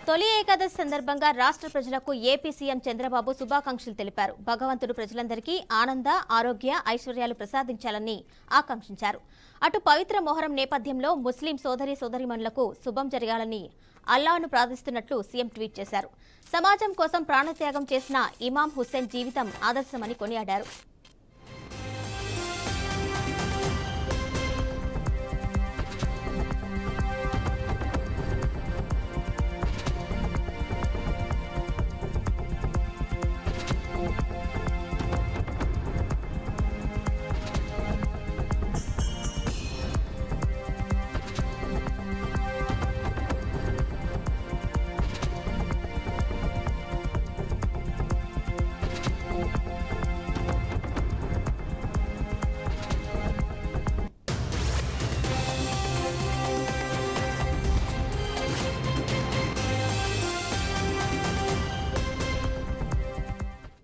తొలి ఏకాదశి సందర్భంగా రాష్ట్ర ప్రజలకు ఏపీ సీఎం చంద్రబాబు శుభాకాంక్షలు తెలిపారు. భగవంతుడు ప్రజలందరికీ ఆనంద, ఆరోగ్య, ఐశ్వర్యాలు ప్రసాదించాలని ఆకాంక్షించారు. అటు పవిత్ర మొహరం నేపథ్యంలో ముస్లిం సోదరీమణులకు శుభం జరగాలని అల్లాహ్ను ప్రార్థిస్తున్నట్లు సీఎం ట్వీట్ చేశారు. సమాజం కోసం ప్రాణత్యాగం చేసిన ఇమాం హుస్సేన్ జీవితం ఆదర్శమని కొనియాడారు.